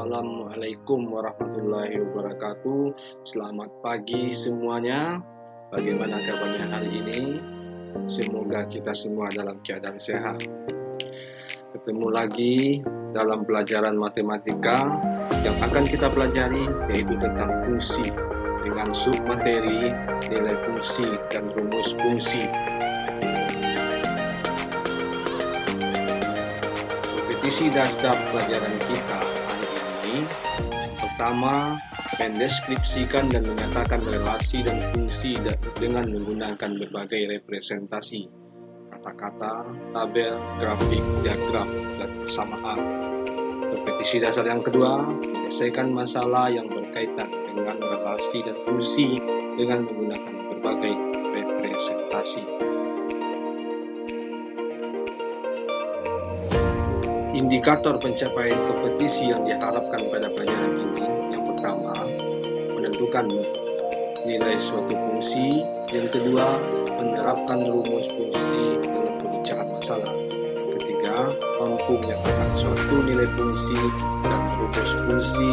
Assalamualaikum warahmatullahi wabarakatuh. Selamat pagi semuanya. Bagaimana kabarnya hari ini? Semoga kita semua dalam keadaan sehat. Ketemu lagi dalam pelajaran matematika yang akan kita pelajari, yaitu tentang fungsi dengan submateri, nilai fungsi, dan rumus fungsi. Kompetisi dasar pelajaran kita hari ini, pertama, mendeskripsikan dan menyatakan relasi dan fungsi dengan menggunakan berbagai representasi, kata-kata, tabel, grafik, diagram, dan persamaan. Kompetisi dasar yang kedua, menyelesaikan masalah yang berkaitan dengan relasi dan fungsi dengan menggunakan berbagai representasi. Indikator pencapaian kompetisi yang diharapkan pada pelajaran ini, yang pertama, menentukan nilai suatu fungsi, yang kedua, menerapkan rumus fungsi dalam pemecahan masalah, yang ketiga, mampu menyatakan suatu nilai fungsi dan rumus fungsi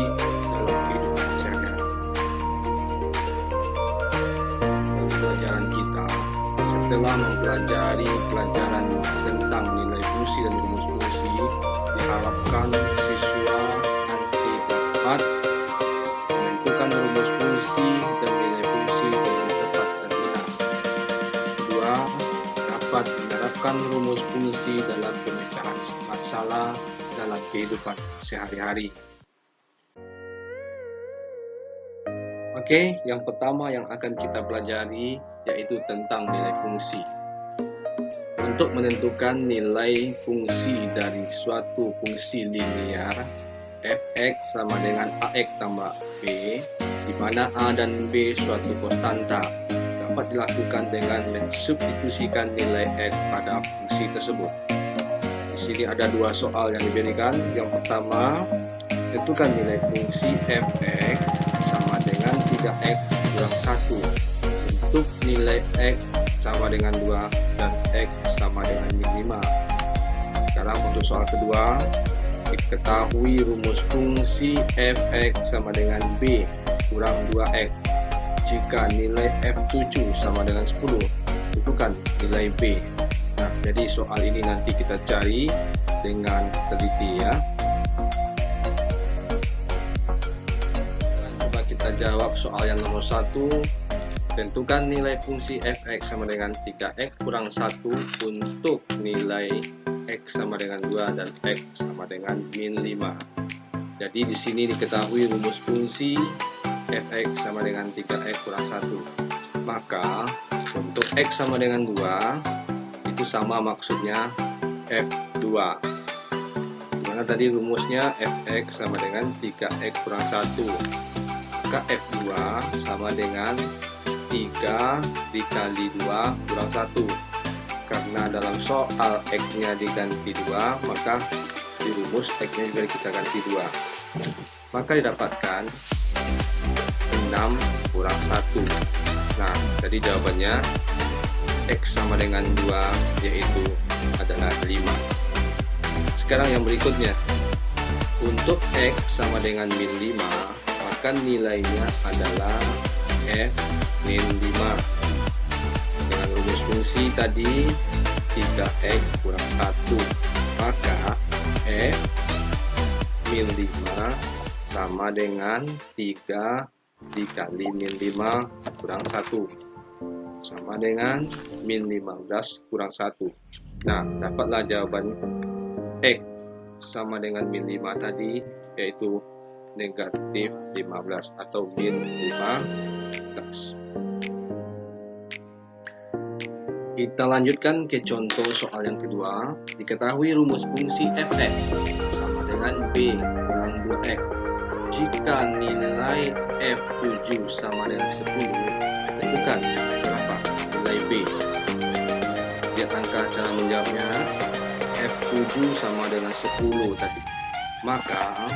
dalam kehidupan sehari-hari. Dalam pelajaran kita, setelah mempelajari pelajaran tentang nilai fungsi dan rumus fungsi, diharapkan siswa nanti dapat menentukan rumus fungsi dan nilai fungsi dengan tepat dan benar. Kedua, dapat menerapkan rumus fungsi dalam pemecahan masalah dalam kehidupan sehari-hari. Oke, yang pertama yang akan kita pelajari yaitu tentang nilai fungsi. Untuk menentukan nilai fungsi dari suatu fungsi linear, f(x) sama dengan ax tambah b, di mana a dan b suatu konstanta, dapat dilakukan dengan mensubstitusikan nilai x pada fungsi tersebut. Di sini ada dua soal yang diberikan. Yang pertama, tentukan nilai fungsi f(x) sama dengan 3x kurang 1 untuk nilai x sama dengan 2 dan x sama dengan min 5. Sekarang untuk soal kedua, diketahui rumus fungsi f(x) sama dengan b kurang 2x jika nilai f7 sama dengan 10. Tentukan nilai b. Nah, jadi soal ini nanti kita cari dengan teliti ya. Coba kita jawab soal yang nomor 1. Tentukan nilai fungsi f(x) sama dengan 3x kurang 1 untuk nilai x sama dengan 2 dan x sama dengan min 5. Jadi di sini diketahui rumus fungsi f(x) sama dengan 3x kurang 1. Maka untuk x sama dengan 2 itu sama maksudnya f2. Dimana tadi rumusnya f(x) sama dengan 3x kurang 1. Maka f2 sama dengan 3 dikali 2 kurang 1. Karena dalam soal x-nya diganti 2, maka di rumus x-nya juga kita ganti 2. Maka didapatkan 6 kurang 1. Nah, jadi jawabannya x sama dengan 2 yaitu adalah 5. Sekarang yang berikutnya, untuk x sama dengan min 5, maka nilainya adalah f min 5. Dengan rumus fungsi tadi 3x kurang 1, maka f min 5 sama dengan 3 dikali min 5 kurang 1 sama dengan min 15 kurang 1. Nah, dapatlah jawaban x sama dengan min 5 tadi, yaitu negatif 15 atau min 15. Kita lanjutkan ke contoh soal yang kedua. Diketahui rumus fungsi f(x) sama dengan b kurang 2x jika nilai f7 sama dengan 10. Tentukan berapa nilai b. Lihat angka cara menjawabnya. f7 sama dengan 10 tadi. Maka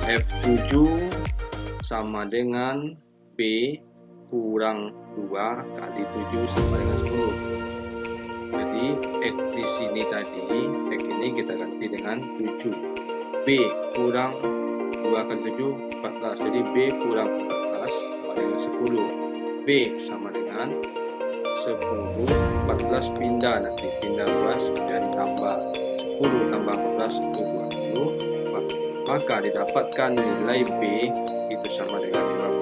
f7 sama dengan b kurang 2 kali 7 sama dengan 10. Jadi x di sini tadi, x ini kita ganti dengan 7. B kurang 2 kali 7, 14. Jadi B kurang 14 sama dengan 10. B sama dengan 10, 14 pindah nanti, pindah 12 jadi tambah 10 tambah 14 itu 24. Maka didapatkan nilai B itu sama dengan 54.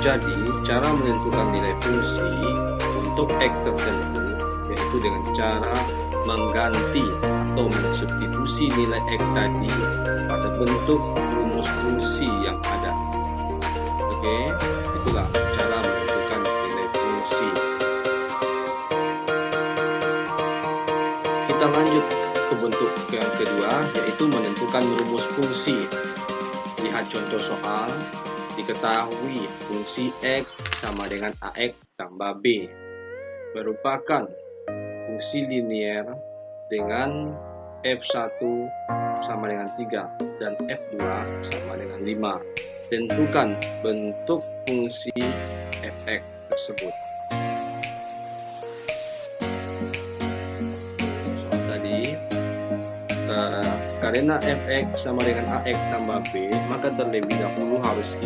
Jadi cara menentukan nilai fungsi untuk X tertentu yaitu dengan cara mengganti atau mensubstitusi nilai X tadi pada bentuk rumus fungsi yang ada. Oke, itulah cara menentukan nilai fungsi. Kita lanjut ke bentuk yang kedua, yaitu menentukan rumus fungsi. Lihat contoh soal. Diketahui fungsi X sama dengan AX tambah B merupakan fungsi linier dengan F1 sama dengan 3 dan F2 sama dengan 5. Tentukan bentuk fungsi Fx tersebut. Soal tadi, karena Fx sama dengan AX tambah B, maka terlebih dahulu harus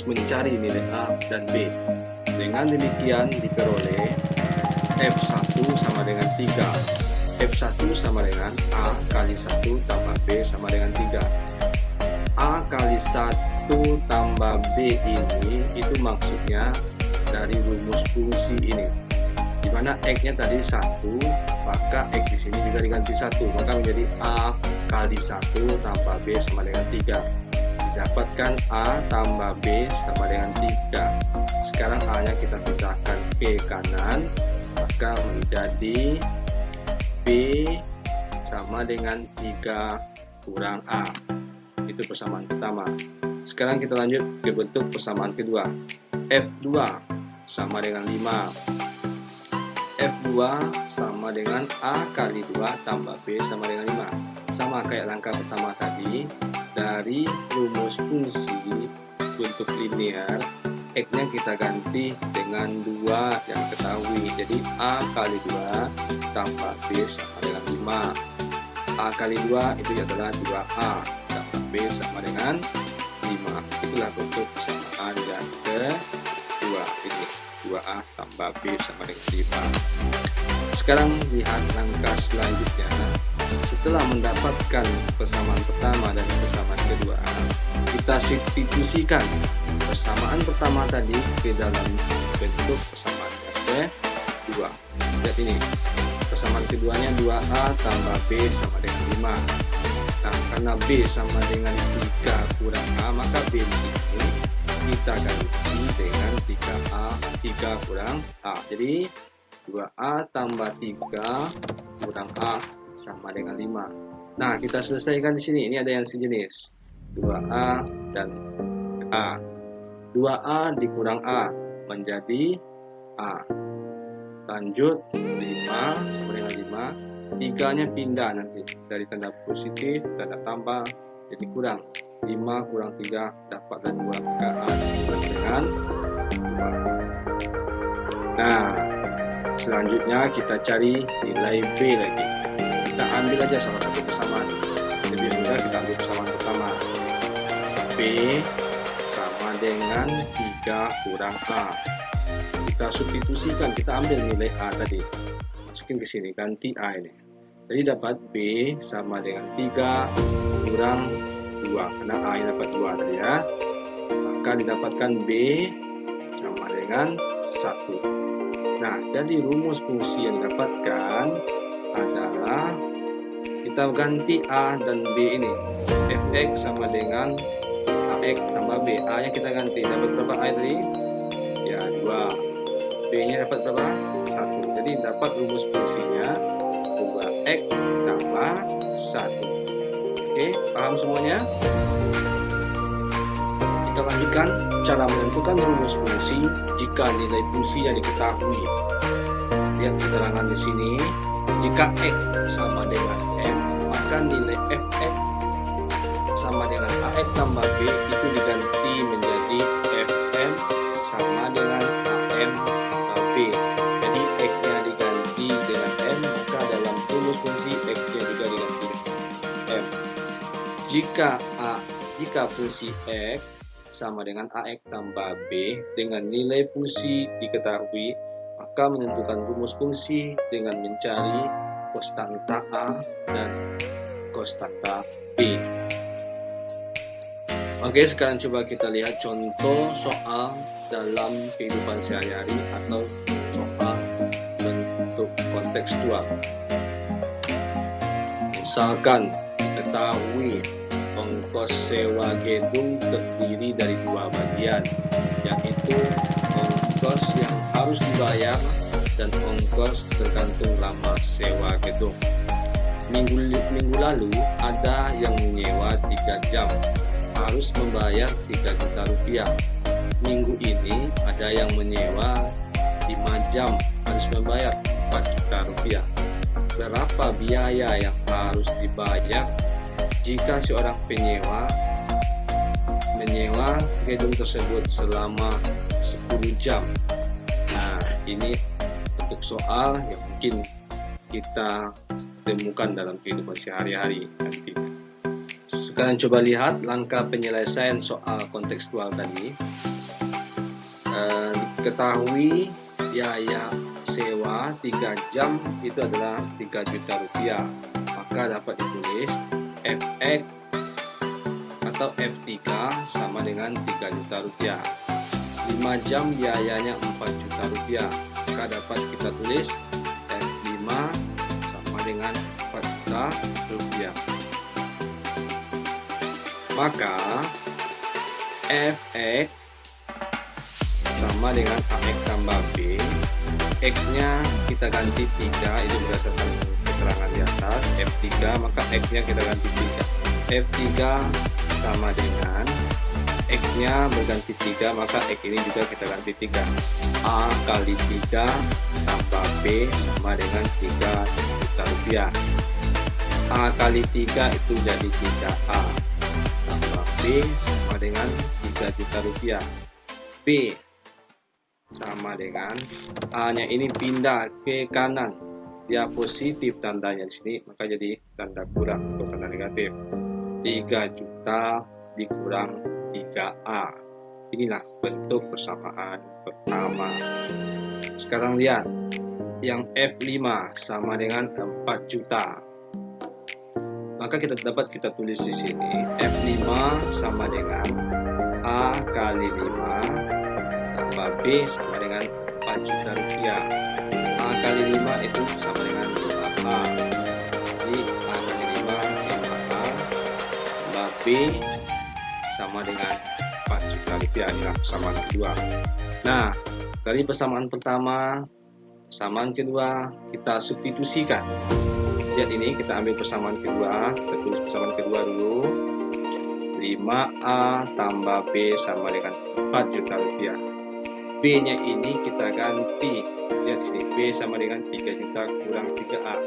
mencari nilai A dan B. Dengan demikian diperoleh F1 sama dengan 3. F1 sama dengan A kali 1 tambah B sama dengan 3. A kali 1 tambah B ini itu maksudnya dari rumus fungsi ini. Di mana X-nya tadi 1, maka X di sini juga diganti 1, maka menjadi A kali 1 tambah B sama dengan 3. Didapatkan A tambah B sama dengan 3. Sekarang A-nya kita pindahkan ke kanan, maka menjadi B sama dengan 3 kurang A. Itu persamaan pertama. Sekarang kita lanjut ke bentuk persamaan kedua. F2 sama dengan 5. F2 sama dengan A kali 2 tambah B sama dengan 5. Sama kayak langkah pertama tadi. Dari rumus fungsi bentuk linear, X-nya kita ganti dengan 2 yang ketahui. Jadi A kali 2 tambah B sama dengan 5. A kali 2 itu adalah 2A tambah B sama dengan 5. Itulah bentuk persamaan yang kedua ini. 2A tambah B sama dengan 5. Sekarang lihat langkah selanjutnya. Setelah mendapatkan persamaan pertama dan persamaan kedua, kita substitusikan persamaan pertama tadi ke dalam bentuk persamaan yang kedua. Lihat ini, persamaan keduanya 2A tambah B sama dengan 5. Nah, karena B sama dengan 3 kurang A, maka B ini kita ganti dengan 3A, 3 kurang A. Jadi 2A tambah 3 kurang A sama dengan 5. Nah, kita selesaikan di sini. Ini ada yang sejenis. 2A dan A. 2A dikurang A menjadi A. Lanjut 5 sama dengan 5. 3-nya pindah nanti dari tanda positif, tanda tambah jadi kurang. 5 kurang 3 dapatlah 2, maka A disini sama dengan 2. Nah, selanjutnya kita cari nilai B lagi. Kita ambil aja salah satu persamaan. Lebih mudah kita ambil persamaan pertama. B sama dengan 3 kurang A. Kita substitusikan, kita ambil nilai A tadi. Masukin ke sini, ganti A ini. Jadi dapat B sama dengan 3 kurang 2, karena A yang dapat 2 tadi ya. Maka didapatkan B sama dengan 1. Nah, jadi rumus fungsi yang didapatkan adalah kita ganti A dan B ini. Fx sama dengan AX tambah B. A nya kita ganti, dapat berapa A tadi? Ya, 2. B nya dapat berapa? 1. Jadi dapat rumus fungsinya 2x tambah 1. Oke, paham semuanya? Kita lanjutkan cara menentukan rumus fungsi jika nilai fungsi yang diketahui. Lihat keterangan di sini. Jika x sama dengan m, maka nilai fx sama dengan ax tambah b itu diganti menjadi fm sama dengan am tambah b. Jadi x-nya diganti Jika fungsi X sama dengan AX tambah B dengan nilai fungsi diketahui, maka menentukan rumus fungsi dengan mencari konstanta A dan konstanta B. Oke, sekarang coba kita lihat contoh soal dalam kehidupan sehari-hari atau soal bentuk kontekstual. Misalkan diketahui ongkos sewa gedung terdiri dari dua bagian, yaitu ongkos yang harus dibayar dan ongkos tergantung lama sewa gedung. Minggu lalu ada yang menyewa 3 jam, harus membayar 3 juta rupiah. Minggu ini ada yang menyewa 5 jam, harus membayar 4 juta rupiah. Berapa biaya yang harus dibayar jika seorang penyewa menyewa gedung tersebut selama 10 jam? Nah, ini untuk soal yang mungkin kita temukan dalam kehidupan sehari-hari nanti. Sekarang coba lihat langkah penyelesaian soal kontekstual tadi. Diketahui biaya sewa 3 jam itu adalah 3 juta rupiah, maka dapat ditulis Fx atau F3 sama dengan 3 juta rupiah. 5 jam biayanya 4 juta rupiah, maka dapat kita tulis F5 sama dengan 4 juta rupiah. Maka Fx sama dengan AX tambah B. X nya kita ganti 3, itu berdasarkan keterangan di atas. F3 maka X nya kita ganti 3. F3 sama dengan X nya berganti 3, maka X ini juga kita ganti 3. A kali 3 tambah B sama dengan 3 juta rupiah. A kali 3 itu jadi 3A tambah B sama dengan 3 juta rupiah. B sama dengan A nya ini pindah ke kanan, dia positif tandanya di sini, maka jadi tanda kurang atau tanda negatif. 3 juta dikurang 3A. Inilah bentuk persamaan pertama. Sekarang lihat yang F5 sama dengan 4 juta. Maka kita tulis di sini F5 sama dengan A kali 5 tambah B sama dengan 4 juta rupiah. A kali 5 itu sama dengan 5A. Jadi A kali 5 5A tambah B sama dengan 4 juta rupiah. Inilah persamaan kedua. Nah, dari persamaan pertama, persamaan kedua kita substitusikan. Lihat ini, kita ambil persamaan kedua, kita tulis persamaan kedua dulu. 5A tambah B sama dengan 4 juta rupiah. B nya ini kita ganti, lihat sini, B sama dengan 3 juta kurang 3A.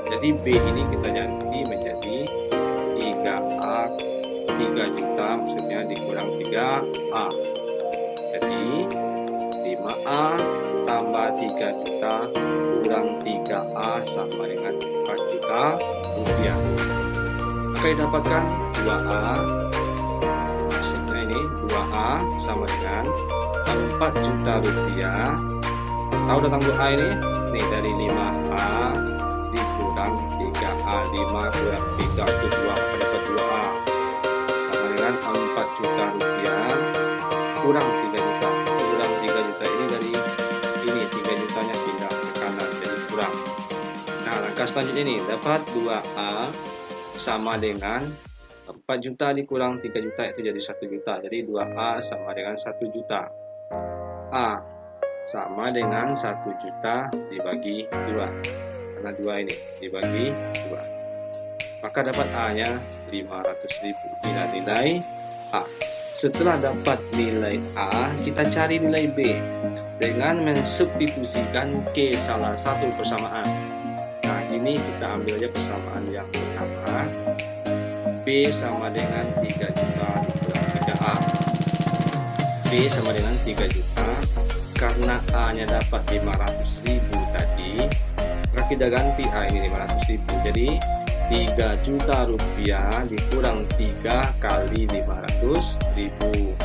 Jadi B ini kita ganti menjadi 3A, 3 juta maksudnya dikurang 3A. Jadi 5A tambah 3 juta kurang 3A sama dengan 4 juta rupiah. Oke, dapatkan 2A, maksudnya ini 2A sama dengan 4 juta rupiah. Tahu datang 2A ini? Nih, dari 5A dikurang 3A. 5 kurang 3 itu 2, maka dapat 2A sama dengan 4 juta rupiah kurang 3 juta. Kurang 3 juta ini dari ini, 3 jutanya pindah ke kanan, jadi kurang. Nah, langkah selanjutnya ini, dapat 2A sama dengan 4 juta dikurang 3 juta itu jadi 1 juta. Jadi 2A sama dengan 1 juta. A sama dengan 1 juta dibagi 2. Karena 2 ini dibagi 2. Maka dapat A nya 500.000. Inilah nilai A. Setelah dapat nilai A, kita cari nilai B dengan mensubstitusikan ke salah satu persamaan. Nah, ini kita ambil aja persamaan yang pertama. B sama dengan 3 juta dikurang 3A. B sama dengan 3 juta. Karena A nya dapat 500.000 tadi, maka kita ganti A ini 500.000. Jadi 3 juta rupiah dikurang 3 kali 500.000.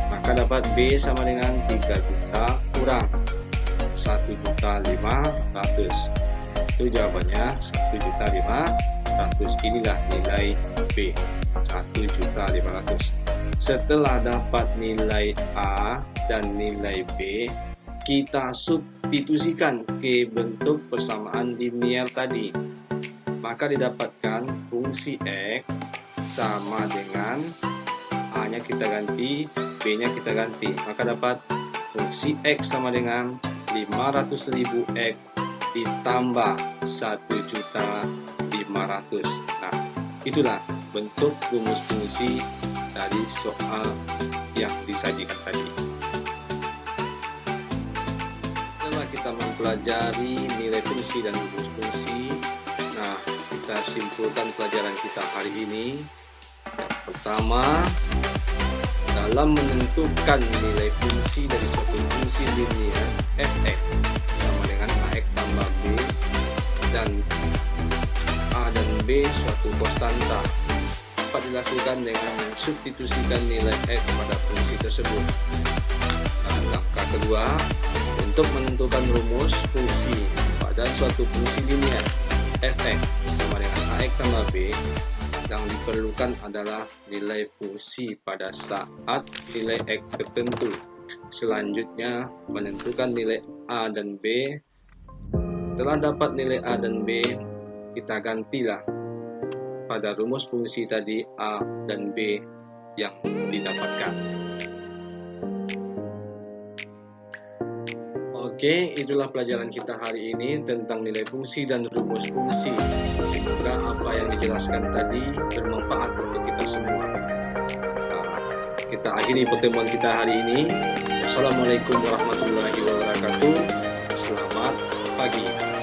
Maka dapat B sama dengan 3 juta kurang 1.500.000. Itu jawabannya 1.500.000. Inilah nilai B, 1.500.000. Setelah dapat nilai A dan nilai B, kita substitusikan ke bentuk persamaan linear tadi. Maka didapatkan fungsi X sama dengan A-nya kita ganti, B-nya kita ganti. Maka dapat fungsi X sama dengan 500.000 X ditambah 1.500.000. Nah, itulah bentuk rumus fungsi dari soal yang disajikan tadi. Setelah kita mempelajari nilai fungsi dan rumus fungsi, nah, kita simpulkan pelajaran kita hari ini. Yang pertama, dalam menentukan nilai fungsi dari suatu fungsi linear f(x) sama dengan ax tambah b dan a dan b suatu konstanta, dapat dilakukan dengan mensubstitusikan nilai x pada fungsi tersebut. Dan langkah kedua, untuk menentukan rumus fungsi pada suatu fungsi linear f(x) sama dengan ax tambah b, yang diperlukan adalah nilai fungsi pada saat nilai x tertentu. Selanjutnya, menentukan nilai a dan b. Setelah dapat nilai a dan b, kita gantilah pada rumus fungsi tadi a dan b yang didapatkan. Oke, itulah pelajaran kita hari ini tentang nilai fungsi dan rumus fungsi. Semoga apa yang dijelaskan tadi bermanfaat untuk kita semua. Kita akhiri pertemuan kita hari ini. Wassalamualaikum warahmatullahi wabarakatuh. Selamat pagi.